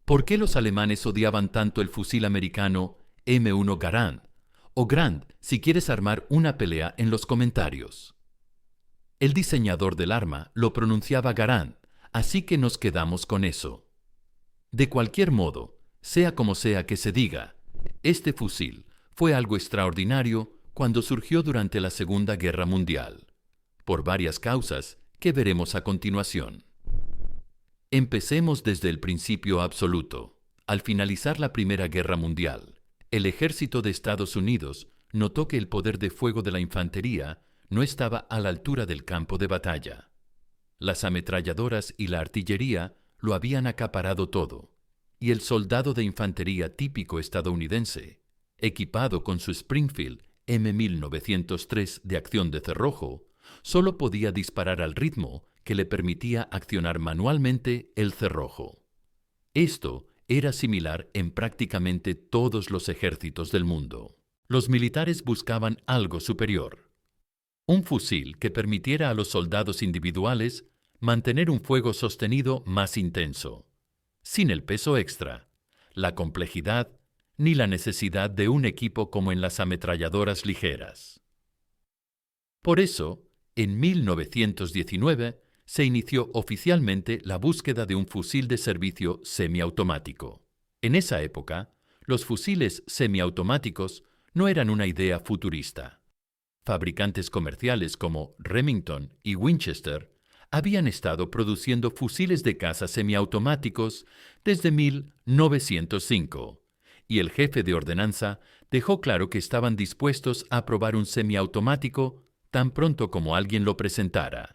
¿Por qué los alemanes odiaban tanto el fusil americano M1 Garand? O Grand, si quieres armar una pelea en los comentarios. El diseñador del arma lo pronunciaba Garand, así que nos quedamos con eso. De cualquier modo, sea como sea que se diga, este fusil fue algo extraordinario cuando surgió durante la Segunda Guerra Mundial, por varias causas que veremos a continuación. Empecemos desde el principio absoluto. Al finalizar la Primera Guerra Mundial, el ejército de Estados Unidos notó que el poder de fuego de la infantería no estaba a la altura del campo de batalla. Las ametralladoras y la artillería lo habían acaparado todo, y el soldado de infantería típico estadounidense, equipado con su Springfield M1903 de acción de cerrojo, solo podía disparar al ritmo que le permitía accionar manualmente el cerrojo. Esto era similar en prácticamente todos los ejércitos del mundo. Los militares buscaban algo superior. Un fusil que permitiera a los soldados individuales mantener un fuego sostenido más intenso, sin el peso extra, la complejidad ni la necesidad de un equipo como en las ametralladoras ligeras. Por eso, en 1919 se inició oficialmente la búsqueda de un fusil de servicio semiautomático. En esa época, los fusiles semiautomáticos no eran una idea futurista. Fabricantes comerciales como Remington y Winchester habían estado produciendo fusiles de caza semiautomáticos desde 1905, y el jefe de ordenanza dejó claro que estaban dispuestos a probar un semiautomático tan pronto como alguien lo presentara.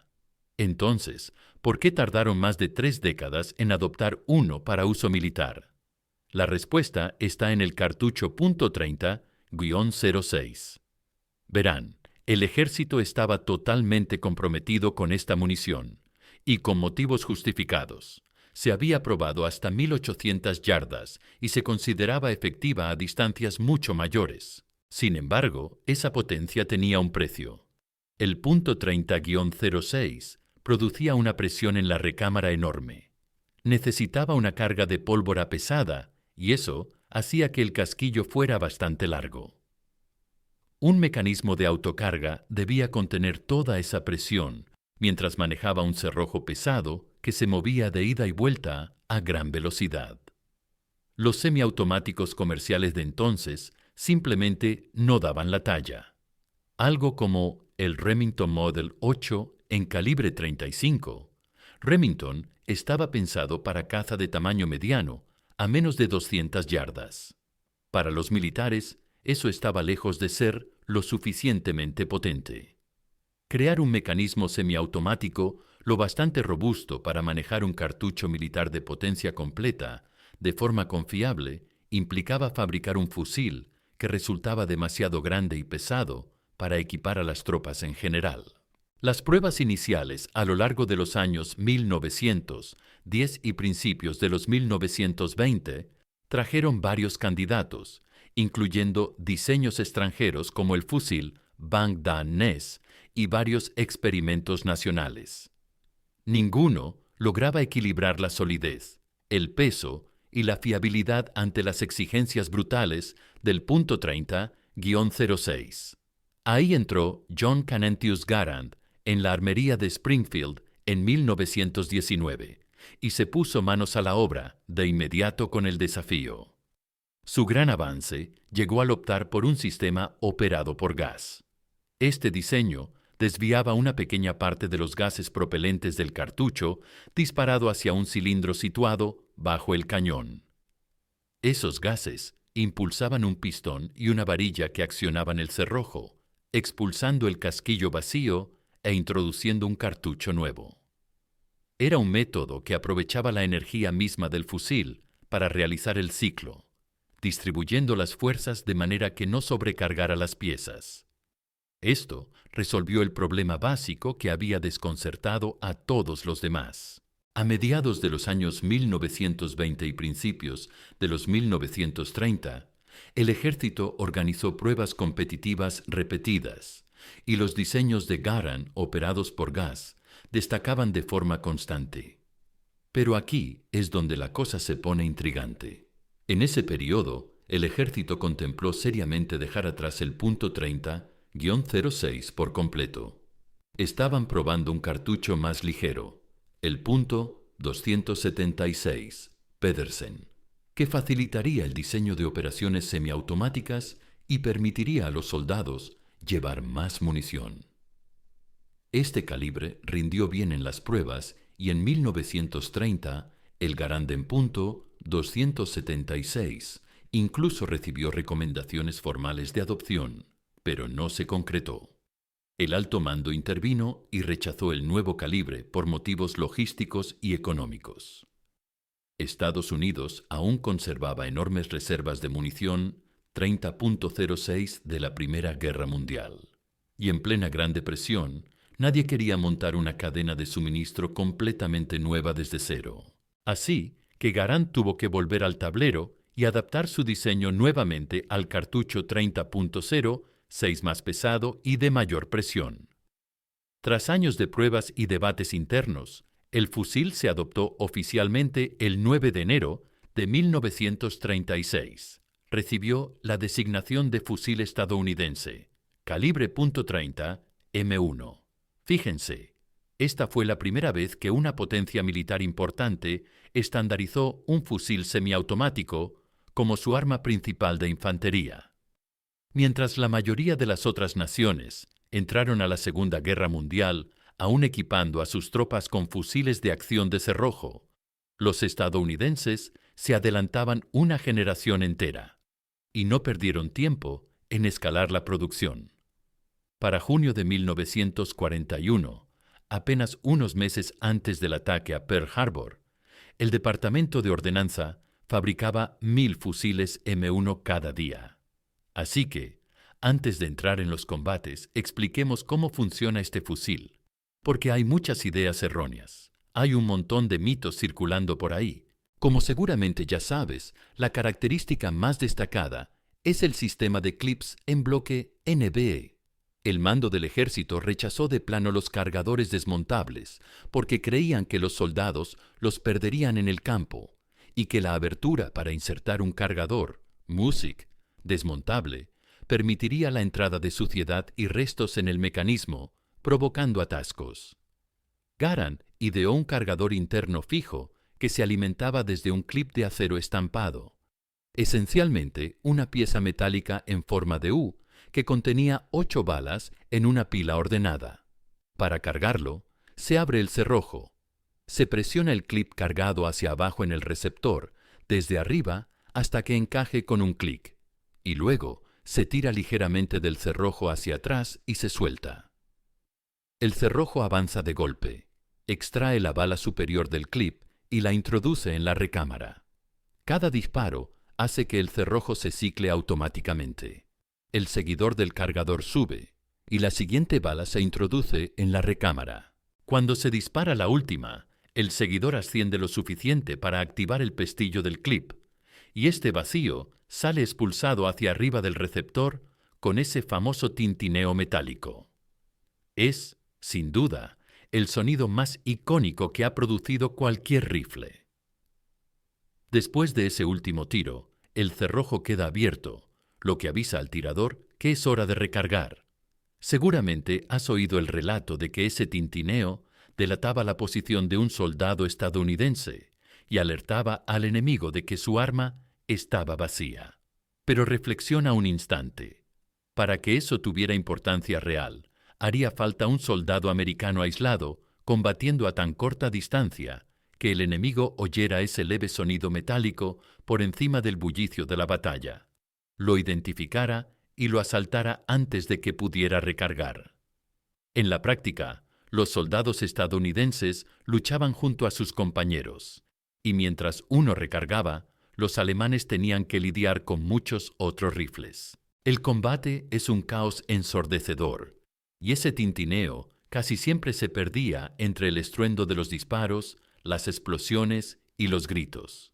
Entonces, ¿por qué tardaron más de 3 décadas en adoptar uno para uso militar? La respuesta está en el cartucho .30-06. Verán, el ejército estaba totalmente comprometido con esta munición, y con motivos justificados. Se había probado hasta 1800 yardas y se consideraba efectiva a distancias mucho mayores. Sin embargo, esa potencia tenía un precio. El .30-06 producía una presión en la recámara enorme. Necesitaba una carga de pólvora pesada, y eso hacía que el casquillo fuera bastante largo. Un mecanismo de autocarga debía contener toda esa presión mientras manejaba un cerrojo pesado que se movía de ida y vuelta a gran velocidad. Los semiautomáticos comerciales de entonces simplemente no daban la talla. Algo como el Remington Model 8 en calibre 35. Remington estaba pensado para caza de tamaño mediano, a menos de 200 yardas. Para los militares, eso estaba lejos de ser lo suficientemente potente. Crear un mecanismo semiautomático lo bastante robusto para manejar un cartucho militar de potencia completa de forma confiable implicaba fabricar un fusil que resultaba demasiado grande y pesado para equipar a las tropas en general. Las pruebas iniciales a lo largo de los años 1910 y principios de los 1920 trajeron varios candidatos, incluyendo diseños extranjeros como el fusil Bang-Da-Ness y varios experimentos nacionales. Ninguno lograba equilibrar la solidez, el peso y la fiabilidad ante las exigencias brutales del .30-06. Ahí entró John Canentius Garand en la armería de Springfield en 1919 y se puso manos a la obra de inmediato con el desafío. Su gran avance llegó al optar por un sistema operado por gas. Este diseño desviaba una pequeña parte de los gases propelentes del cartucho disparado hacia un cilindro situado bajo el cañón. Esos gases impulsaban un pistón y una varilla que accionaban el cerrojo, expulsando el casquillo vacío e introduciendo un cartucho nuevo. Era un método que aprovechaba la energía misma del fusil para realizar el ciclo, distribuyendo las fuerzas de manera que no sobrecargara las piezas. Esto resolvió el problema básico que había desconcertado a todos los demás. A mediados de los años 1920 y principios de los 1930, el ejército organizó pruebas competitivas repetidas, y los diseños de Garand operados por gas destacaban de forma constante. Pero aquí es donde la cosa se pone intrigante. En ese periodo, el ejército contempló seriamente dejar atrás el punto 30-06 por completo. Estaban probando un cartucho más ligero, el punto 276, Pedersen, que facilitaría el diseño de operaciones semiautomáticas y permitiría a los soldados llevar más munición. Este calibre rindió bien en las pruebas y en 1930 el Garand en punto 276 incluso recibió recomendaciones formales de adopción, pero no se concretó. El alto mando intervino y rechazó el nuevo calibre por motivos logísticos y económicos. Estados Unidos aún conservaba enormes reservas de munición 30.06 de la Primera Guerra Mundial. Y en plena Gran Depresión, nadie quería montar una cadena de suministro completamente nueva desde cero. Así que Garand tuvo que volver al tablero y adaptar su diseño nuevamente al cartucho 30.0, 6 más pesado y de mayor presión. Tras años de pruebas y debates internos, el fusil se adoptó oficialmente el 9 de enero de 1936. Recibió la designación de fusil estadounidense, calibre .30 M1. Fíjense, esta fue la primera vez que una potencia militar importante estandarizó un fusil semiautomático como su arma principal de infantería. Mientras la mayoría de las otras naciones entraron a la Segunda Guerra Mundial aún equipando a sus tropas con fusiles de acción de cerrojo, los estadounidenses se adelantaban una generación entera y no perdieron tiempo en escalar la producción. Para junio de 1941, apenas unos meses antes del ataque a Pearl Harbor, el Departamento de Ordenanza fabricaba 1000 fusiles M1 cada día. Así que, antes de entrar en los combates, expliquemos cómo funciona este fusil, porque hay muchas ideas erróneas. Hay un montón de mitos circulando por ahí. Como seguramente ya sabes, la característica más destacada es el sistema de clips en bloque NBE. El mando del ejército rechazó de plano los cargadores desmontables porque creían que los soldados los perderían en el campo y que la abertura para insertar un cargador, MUSIC, desmontable, permitiría la entrada de suciedad y restos en el mecanismo, provocando atascos. Garand ideó un cargador interno fijo que se alimentaba desde un clip de acero estampado, esencialmente una pieza metálica en forma de U que contenía 8 balas en una pila ordenada. Para cargarlo, se abre el cerrojo, se presiona el clip cargado hacia abajo en el receptor, desde arriba hasta que encaje con un clic, y luego se tira ligeramente del cerrojo hacia atrás y se suelta. El cerrojo avanza de golpe, extrae la bala superior del clip y la introduce en la recámara. Cada disparo hace que el cerrojo se cicle automáticamente. El seguidor del cargador sube y la siguiente bala se introduce en la recámara. Cuando se dispara la última, el seguidor asciende lo suficiente para activar el pestillo del clip y este vacío sale expulsado hacia arriba del receptor con ese famoso tintineo metálico. Es, sin duda, el sonido más icónico que ha producido cualquier rifle. Después de ese último tiro, el cerrojo queda abierto, lo que avisa al tirador que es hora de recargar. Seguramente has oído el relato de que ese tintineo delataba la posición de un soldado estadounidense y alertaba al enemigo de que su arma estaba vacía. Pero reflexiona un instante. Para que eso tuviera importancia real, haría falta un soldado americano aislado, combatiendo a tan corta distancia, que el enemigo oyera ese leve sonido metálico por encima del bullicio de la batalla, lo identificara y lo asaltara antes de que pudiera recargar. En la práctica, los soldados estadounidenses luchaban junto a sus compañeros, y mientras uno recargaba, los alemanes tenían que lidiar con muchos otros rifles. El combate es un caos ensordecedor, y ese tintineo casi siempre se perdía entre el estruendo de los disparos, las explosiones y los gritos.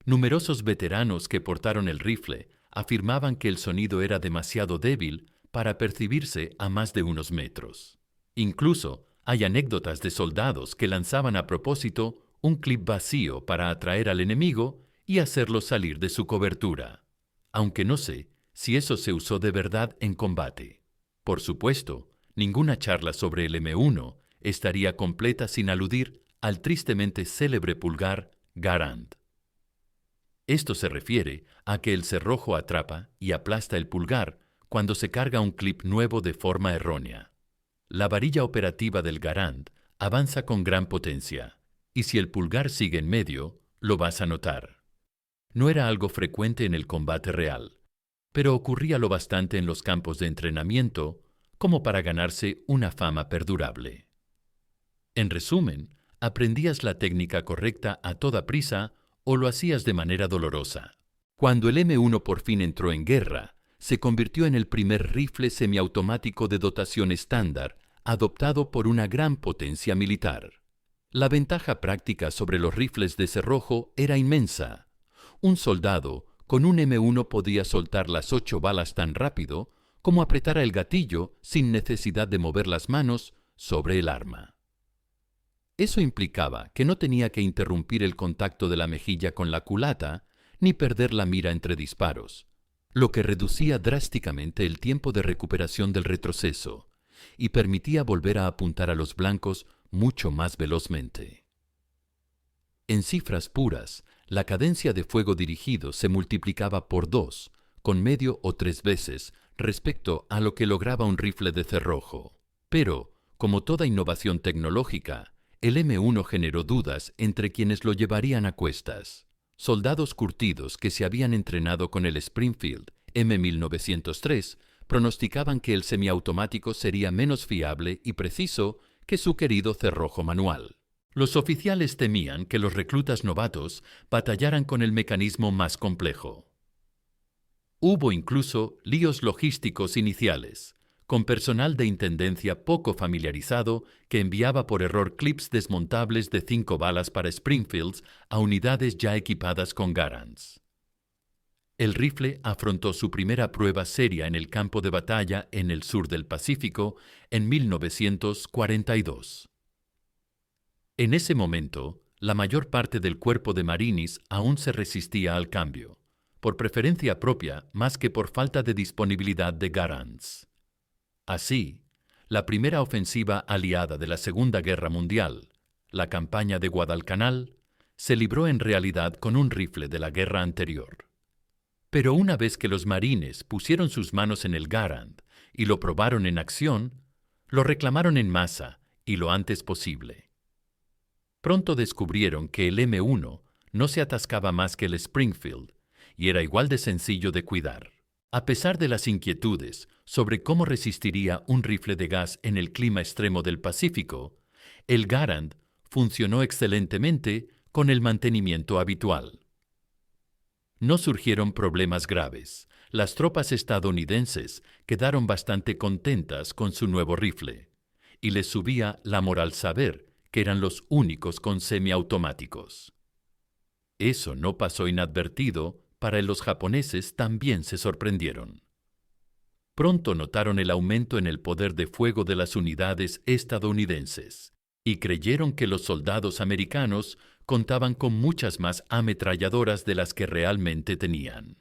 Numerosos veteranos que portaron el rifle afirmaban que el sonido era demasiado débil para percibirse a más de unos metros. Incluso hay anécdotas de soldados que lanzaban a propósito un clip vacío para atraer al enemigo y hacerlo salir de su cobertura, aunque no sé si eso se usó de verdad en combate. Por supuesto, ninguna charla sobre el M1 estaría completa sin aludir al tristemente célebre pulgar Garand. Esto se refiere a que el cerrojo atrapa y aplasta el pulgar cuando se carga un clip nuevo de forma errónea. La varilla operativa del Garand avanza con gran potencia, y si el pulgar sigue en medio, lo vas a notar. No era algo frecuente en el combate real, pero ocurría lo bastante en los campos de entrenamiento como para ganarse una fama perdurable. En resumen, aprendías la técnica correcta a toda prisa o lo hacías de manera dolorosa. Cuando el M1 por fin entró en guerra, se convirtió en el primer rifle semiautomático de dotación estándar adoptado por una gran potencia militar. La ventaja práctica sobre los rifles de cerrojo era inmensa. Un soldado con un M1 podía soltar las 8 balas tan rápido como apretara el gatillo sin necesidad de mover las manos sobre el arma. Eso implicaba que no tenía que interrumpir el contacto de la mejilla con la culata ni perder la mira entre disparos, lo que reducía drásticamente el tiempo de recuperación del retroceso y permitía volver a apuntar a los blancos mucho más velozmente. En cifras puras, la cadencia de fuego dirigido se multiplicaba por 2, con medio o 3 veces, respecto a lo que lograba un rifle de cerrojo. Pero, como toda innovación tecnológica, el M1 generó dudas entre quienes lo llevarían a cuestas. Soldados curtidos que se habían entrenado con el Springfield M1903 pronosticaban que el semiautomático sería menos fiable y preciso que su querido cerrojo manual. Los oficiales temían que los reclutas novatos batallaran con el mecanismo más complejo. Hubo incluso líos logísticos iniciales, con personal de intendencia poco familiarizado que enviaba por error clips desmontables de 5 balas para Springfields a unidades ya equipadas con Garands. El rifle afrontó su primera prueba seria en el campo de batalla en el sur del Pacífico en 1942. En ese momento, la mayor parte del cuerpo de Marines aún se resistía al cambio, por preferencia propia más que por falta de disponibilidad de Garands. Así, la primera ofensiva aliada de la Segunda Guerra Mundial, la campaña de Guadalcanal, se libró en realidad con un rifle de la guerra anterior. Pero una vez que los marines pusieron sus manos en el Garand y lo probaron en acción, lo reclamaron en masa y lo antes posible. Pronto descubrieron que el M1 no se atascaba más que el Springfield y era igual de sencillo de cuidar. A pesar de las inquietudes sobre cómo resistiría un rifle de gas en el clima extremo del Pacífico, el Garand funcionó excelentemente con el mantenimiento habitual. No surgieron problemas graves. Las tropas estadounidenses quedaron bastante contentas con su nuevo rifle, y les subía la moral saber que eran los únicos con semiautomáticos. Eso no pasó inadvertido. Para los japoneses también se sorprendieron. Pronto notaron el aumento en el poder de fuego de las unidades estadounidenses y creyeron que los soldados americanos contaban con muchas más ametralladoras de las que realmente tenían.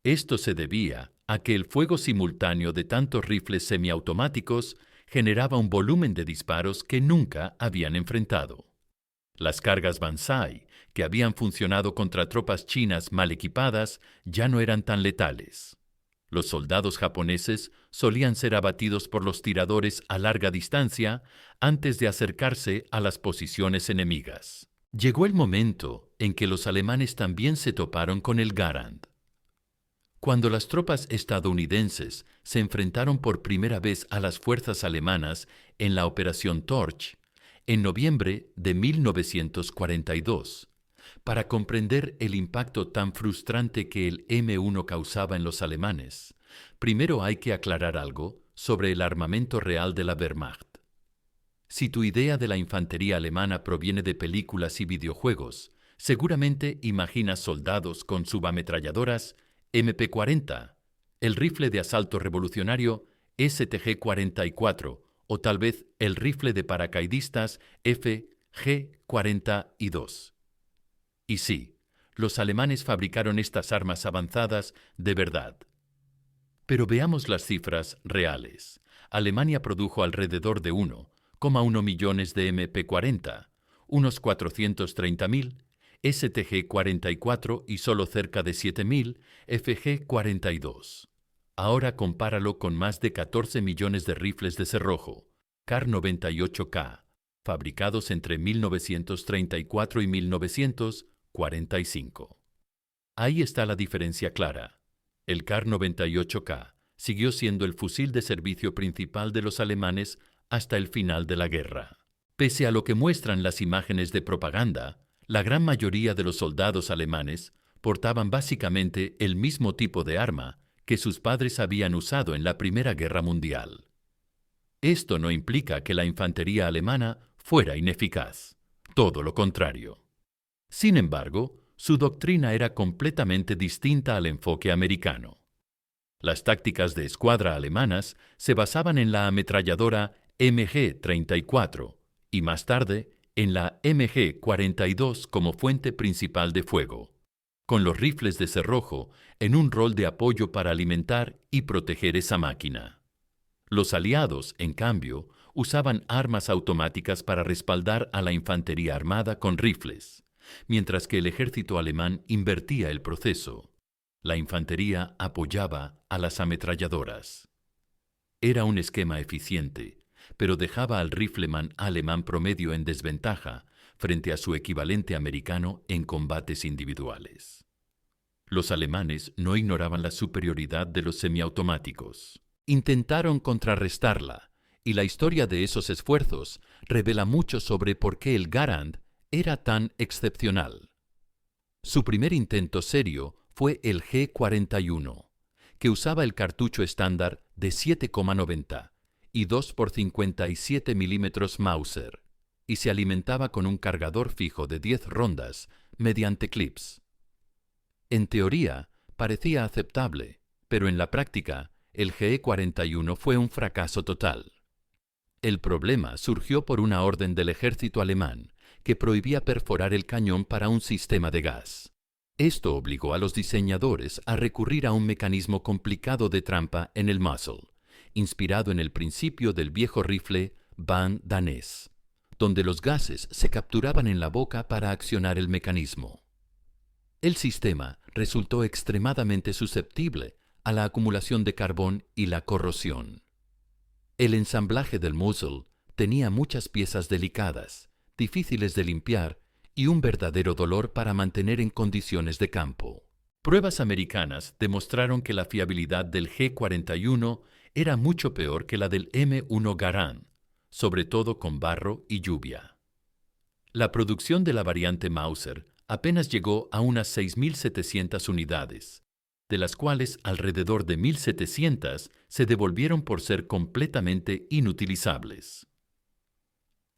Esto se debía a que el fuego simultáneo de tantos rifles semiautomáticos generaba un volumen de disparos que nunca habían enfrentado. Las cargas Banzai, que habían funcionado contra tropas chinas mal equipadas, ya no eran tan letales. Los soldados japoneses solían ser abatidos por los tiradores a larga distancia antes de acercarse a las posiciones enemigas. Llegó el momento en que los alemanes también se toparon con el Garand. Cuando las tropas estadounidenses se enfrentaron por primera vez a las fuerzas alemanas en la Operación Torch, en noviembre de 1942, para comprender el impacto tan frustrante que el M1 causaba en los alemanes, primero hay que aclarar algo sobre el armamento real de la Wehrmacht. Si tu idea de la infantería alemana proviene de películas y videojuegos, seguramente imaginas soldados con subametralladoras MP-40, el rifle de asalto revolucionario STG-44 o tal vez el rifle de paracaidistas G-42. Y sí, los alemanes fabricaron estas armas avanzadas de verdad. Pero veamos las cifras reales. Alemania produjo alrededor de 1,1 millones de MP-40, unos 430.000 STG-44 y solo cerca de 7.000 FG-42. Ahora compáralo con más de 14 millones de rifles de cerrojo, Kar-98K, fabricados entre 1934 y 1945. Ahí está la diferencia clara. El Kar-98K siguió siendo el fusil de servicio principal de los alemanes hasta el final de la guerra. Pese a lo que muestran las imágenes de propaganda, la gran mayoría de los soldados alemanes portaban básicamente el mismo tipo de arma que sus padres habían usado en la Primera Guerra Mundial. Esto no implica que la infantería alemana fuera ineficaz, todo lo contrario. Sin embargo, su doctrina era completamente distinta al enfoque americano. Las tácticas de escuadra alemanas se basaban en la ametralladora MG-34 y más tarde en la MG-42 como fuente principal de fuego, con los rifles de cerrojo en un rol de apoyo para alimentar y proteger esa máquina. Los aliados, en cambio, usaban armas automáticas para respaldar a la infantería armada con rifles, mientras que el ejército alemán invertía el proceso. La infantería apoyaba a las ametralladoras. Era un esquema eficiente, pero dejaba al rifleman alemán promedio en desventaja frente a su equivalente americano en combates individuales. Los alemanes no ignoraban la superioridad de los semiautomáticos. Intentaron contrarrestarla, y la historia de esos esfuerzos revela mucho sobre por qué el Garand era tan excepcional. Su primer intento serio fue el G-41, que usaba el cartucho estándar de 7,90 y 2 por 57 mm Mauser, y se alimentaba con un cargador fijo de 10 rondas mediante clips. En teoría, parecía aceptable, pero en la práctica, el G-41 fue un fracaso total. El problema surgió por una orden del ejército alemán que prohibía perforar el cañón para un sistema de gas. Esto obligó a los diseñadores a recurrir a un mecanismo complicado de trampa en el muzzle, inspirado en el principio del viejo rifle Van danés, donde los gases se capturaban en la boca para accionar el mecanismo. El sistema resultó extremadamente susceptible a la acumulación de carbón y la corrosión. El ensamblaje del muzzle tenía muchas piezas delicadas, difíciles de limpiar y un verdadero dolor para mantener en condiciones de campo. Pruebas americanas demostraron que la fiabilidad del G-41 era mucho peor que la del M1 Garand, sobre todo con barro y lluvia. La producción de la variante Mauser apenas llegó a unas 6.700 unidades, de las cuales alrededor de 1.700 se devolvieron por ser completamente inutilizables.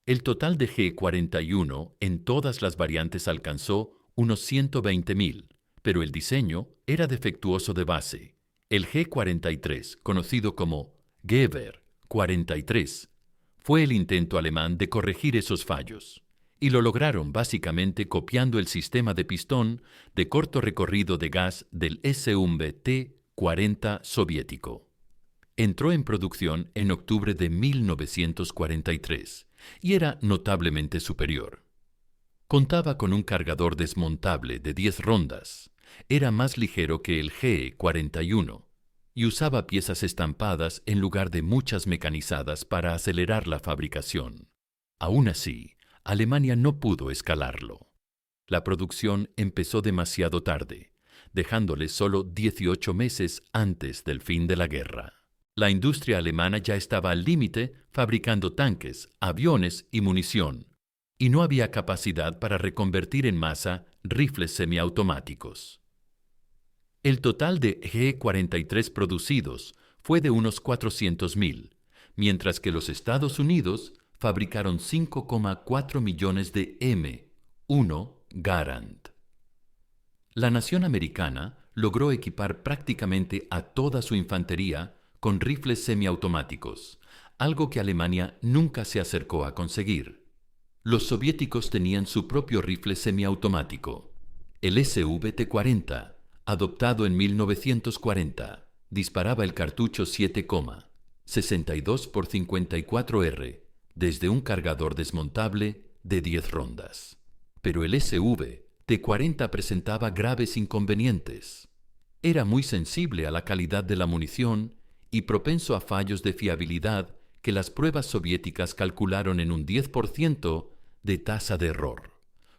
El total de G-41 en todas las variantes alcanzó unos 120.000, pero el diseño era defectuoso de base. El G-43, conocido como Gewehr 43, fue el intento alemán de corregir esos fallos, y lo lograron básicamente copiando el sistema de pistón de corto recorrido de gas del SVT-40 soviético. Entró en producción en octubre de 1943 y era notablemente superior. Contaba con un cargador desmontable de 10 rondas, era más ligero que el G-41 y usaba piezas estampadas en lugar de muchas mecanizadas para acelerar la fabricación. Aún así, Alemania no pudo escalarlo. La producción empezó demasiado tarde, dejándole solo 18 meses antes del fin de la guerra. La industria alemana ya estaba al límite fabricando tanques, aviones y munición, y no había capacidad para reconvertir en masa rifles semiautomáticos. El total de G-43 producidos fue de unos 400.000, mientras que los Estados Unidos fabricaron 5,4 millones de M1 Garand. La nación americana logró equipar prácticamente a toda su infantería con rifles semiautomáticos, algo que Alemania nunca se acercó a conseguir. Los soviéticos tenían su propio rifle semiautomático, el SVT-40, adoptado en 1940. Disparaba el cartucho 7,62 por 54R desde un cargador desmontable de 10 rondas. Pero el SVT-40 presentaba graves inconvenientes. Era muy sensible a la calidad de la munición y propenso a fallos de fiabilidad que las pruebas soviéticas calcularon en un 10% de tasa de error,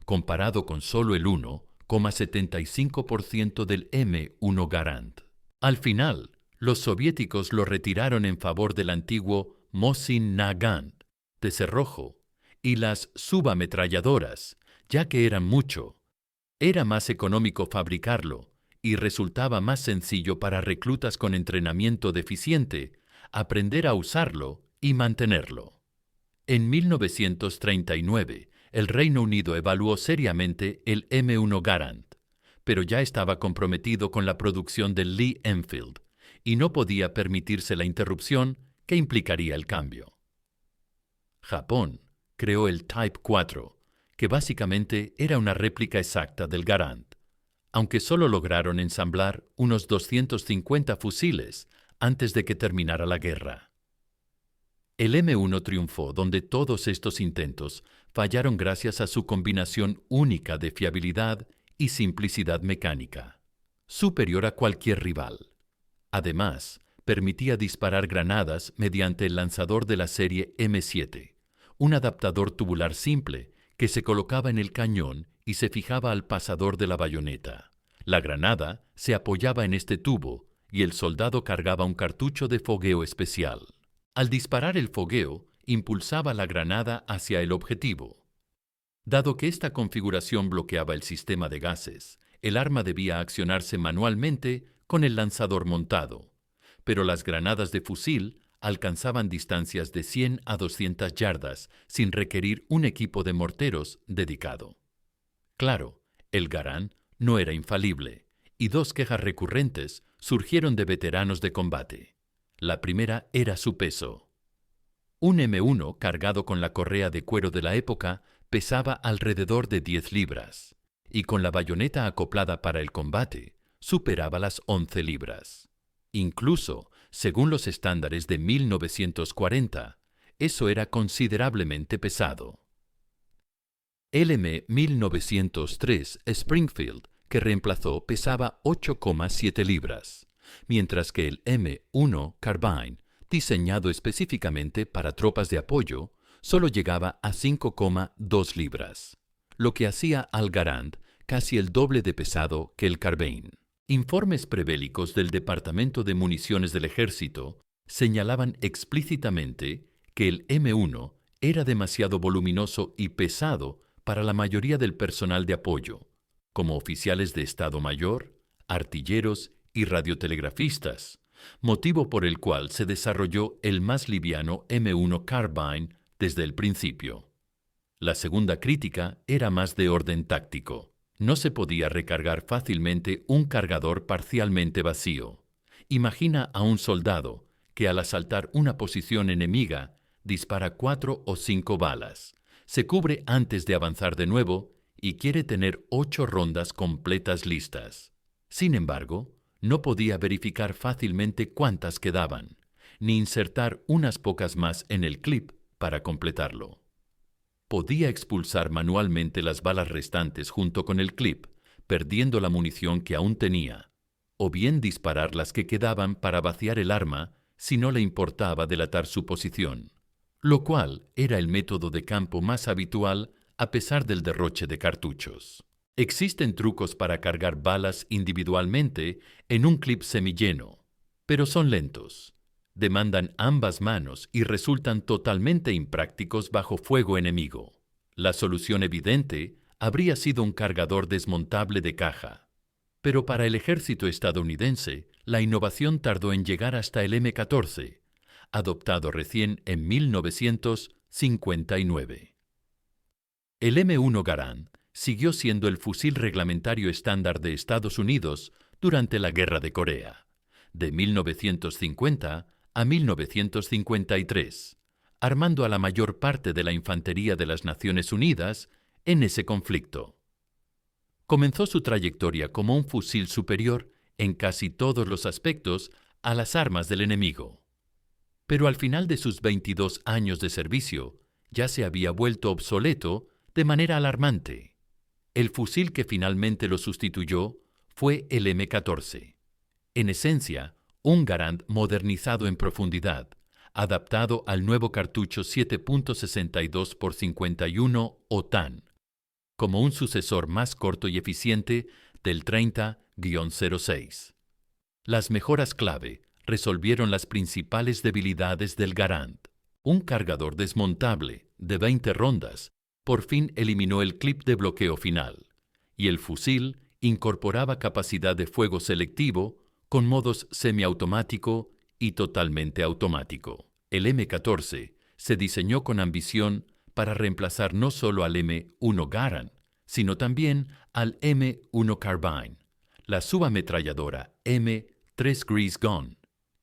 comparado con solo el 1,75% del M1 Garand. Al final, los soviéticos lo retiraron en favor del antiguo Mosin Nagant de cerrojo y las subametralladoras, ya que eran mucho. Era más económico fabricarlo y resultaba más sencillo para reclutas con entrenamiento deficiente aprender a usarlo y mantenerlo. En 1939, el Reino Unido evaluó seriamente el M1 Garand, pero ya estaba comprometido con la producción del Lee Enfield y no podía permitirse la interrupción que implicaría el cambio. Japón creó el Type 4, que básicamente era una réplica exacta del Garand, aunque solo lograron ensamblar unos 250 fusiles antes de que terminara la guerra. El M1 triunfó donde todos estos intentos fallaron gracias a su combinación única de fiabilidad y simplicidad mecánica, superior a cualquier rival. Además, permitía disparar granadas mediante el lanzador de la serie M7, un adaptador tubular simple que se colocaba en el cañón y se fijaba al pasador de la bayoneta. La granada se apoyaba en este tubo y el soldado cargaba un cartucho de fogueo especial. Al disparar el fogueo, impulsaba la granada hacia el objetivo. Dado que esta configuración bloqueaba el sistema de gases, el arma debía accionarse manualmente con el lanzador montado, pero las granadas de fusil alcanzaban distancias de 100 a 200 yardas sin requerir un equipo de morteros dedicado. Claro, el Garand no era infalible, y dos quejas recurrentes surgieron de veteranos de combate. La primera era su peso. Un M1 cargado con la correa de cuero de la época pesaba alrededor de 10 libras, y con la bayoneta acoplada para el combate, superaba las 11 libras. Incluso, según los estándares de 1940, eso era considerablemente pesado. El M1903 Springfield, que reemplazó, pesaba 8,7 libras, mientras que el M1 Carbine, diseñado específicamente para tropas de apoyo, solo llegaba a 5,2 libras, lo que hacía al Garand casi el doble de pesado que el Carbine. Informes prebélicos del Departamento de Municiones del Ejército señalaban explícitamente que el M1 era demasiado voluminoso y pesado para la mayoría del personal de apoyo, como oficiales de Estado Mayor, artilleros y radiotelegrafistas, motivo por el cual se desarrolló el más liviano M1 Carbine desde el principio. La segunda crítica era más de orden táctico. No se podía recargar fácilmente un cargador parcialmente vacío. Imagina a un soldado que al asaltar una posición enemiga dispara 4 o 5 balas, se cubre antes de avanzar de nuevo y quiere tener 8 rondas completas listas. Sin embargo, no podía verificar fácilmente cuántas quedaban, ni insertar unas pocas más en el clip para completarlo. Podía expulsar manualmente las balas restantes junto con el clip, perdiendo la munición que aún tenía, o bien disparar las que quedaban para vaciar el arma si no le importaba delatar su posición, lo cual era el método de campo más habitual a pesar del derroche de cartuchos. Existen trucos para cargar balas individualmente en un clip semilleno, pero son lentos. Demandan ambas manos y resultan totalmente imprácticos bajo fuego enemigo. La solución evidente habría sido un cargador desmontable de caja. Pero para el ejército estadounidense, la innovación tardó en llegar hasta el M14, adoptado recién en 1959. El M1 Garand siguió siendo el fusil reglamentario estándar de Estados Unidos durante la Guerra de Corea, de 1950 a 1953, armando a la mayor parte de la infantería de las Naciones Unidas en ese conflicto. Comenzó su trayectoria como un fusil superior en casi todos los aspectos a las armas del enemigo. Pero al final de sus 22 años de servicio, ya se había vuelto obsoleto de manera alarmante. El fusil que finalmente lo sustituyó fue el M14. En esencia, un Garand modernizado en profundidad, adaptado al nuevo cartucho 7.62 x 51 OTAN, como un sucesor más corto y eficiente del 30-06. Las mejoras clave resolvieron las principales debilidades del Garand. Un cargador desmontable de 20 rondas por fin eliminó el clip de bloqueo final, y el fusil incorporaba capacidad de fuego selectivo con modos semiautomático y totalmente automático. El M14 se diseñó con ambición para reemplazar no solo al M1 Garand, sino también al M1 Carbine, la subametralladora M3 Grease Gun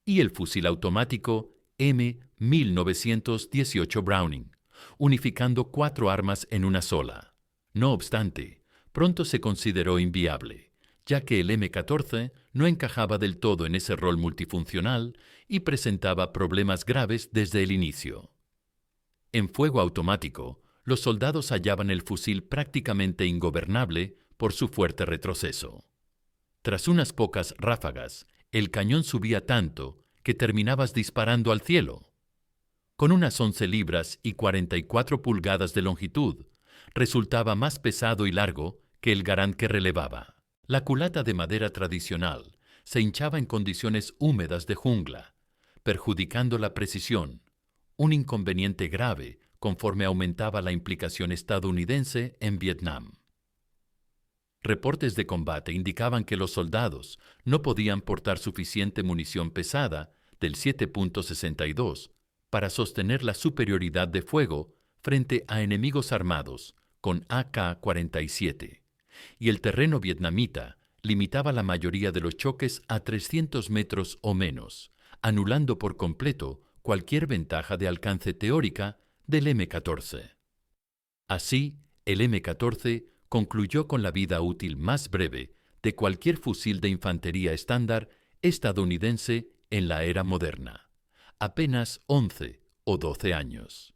y el fusil automático M1918 Browning, unificando 4 armas en una sola. No obstante, pronto se consideró inviable, ya que el M14 no encajaba del todo en ese rol multifuncional y presentaba problemas graves desde el inicio. En fuego automático, los soldados hallaban el fusil prácticamente ingobernable por su fuerte retroceso. Tras unas pocas ráfagas, el cañón subía tanto que terminabas disparando al cielo. Con unas 11 libras y 44 pulgadas de longitud, resultaba más pesado y largo que el Garand que relevaba. La culata de madera tradicional se hinchaba en condiciones húmedas de jungla, perjudicando la precisión, un inconveniente grave conforme aumentaba la implicación estadounidense en Vietnam. Reportes de combate indicaban que los soldados no podían portar suficiente munición pesada del 7.62 para sostener la superioridad de fuego frente a enemigos armados con AK-47, y el terreno vietnamita limitaba la mayoría de los choques a 300 metros o menos, anulando por completo cualquier ventaja de alcance teórica del M14. Así, el M14 concluyó con la vida útil más breve de cualquier fusil de infantería estándar estadounidense en la era moderna, apenas 11 o 12 años.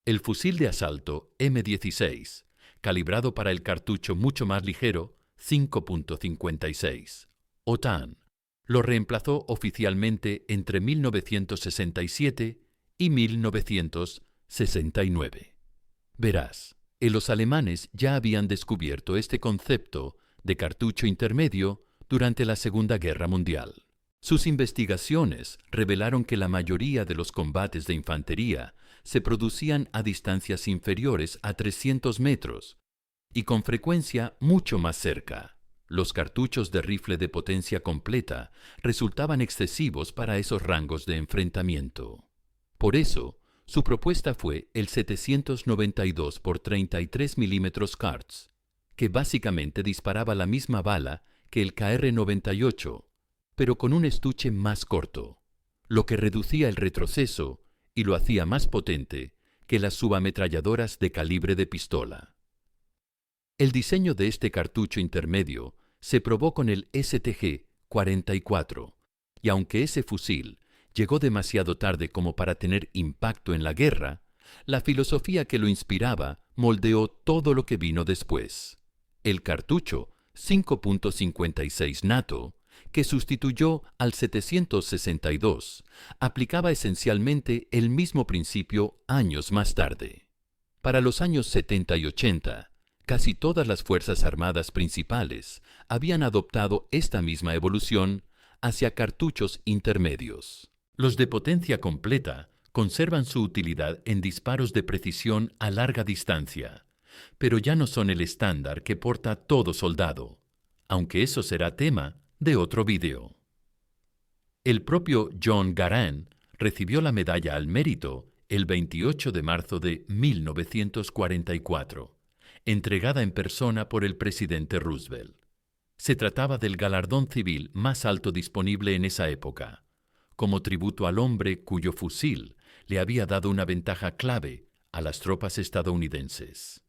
El fusil de asalto M16, calibrado para el cartucho mucho más ligero 5.56, OTAN, lo reemplazó oficialmente entre 1967 y 1969. Verás, los alemanes ya habían descubierto este concepto de cartucho intermedio durante la Segunda Guerra Mundial. Sus investigaciones revelaron que la mayoría de los combates de infantería se producían a distancias inferiores a 300 metros y con frecuencia mucho más cerca. Los cartuchos de rifle de potencia completa resultaban excesivos para esos rangos de enfrentamiento. Por eso, su propuesta fue el 792 x 33 mm Cartz, que básicamente disparaba la misma bala que el KR-98, pero con un estuche más corto, lo que reducía el retroceso y lo hacía más potente que las subametralladoras de calibre de pistola. El diseño de este cartucho intermedio se probó con el STG-44, y aunque ese fusil llegó demasiado tarde como para tener impacto en la guerra, la filosofía que lo inspiraba moldeó todo lo que vino después. El cartucho 5.56 NATO, que sustituyó al 762, aplicaba esencialmente el mismo principio años más tarde. Para los años 70 y 80, casi todas las fuerzas armadas principales habían adoptado esta misma evolución hacia cartuchos intermedios. Los de potencia completa conservan su utilidad en disparos de precisión a larga distancia, pero ya no son el estándar que porta todo soldado, aunque eso será tema de otro video. El propio John Garand recibió la Medalla al Mérito el 28 de marzo de 1944, entregada en persona por el presidente Roosevelt. Se trataba del galardón civil más alto disponible en esa época, como tributo al hombre cuyo fusil le había dado una ventaja clave a las tropas estadounidenses.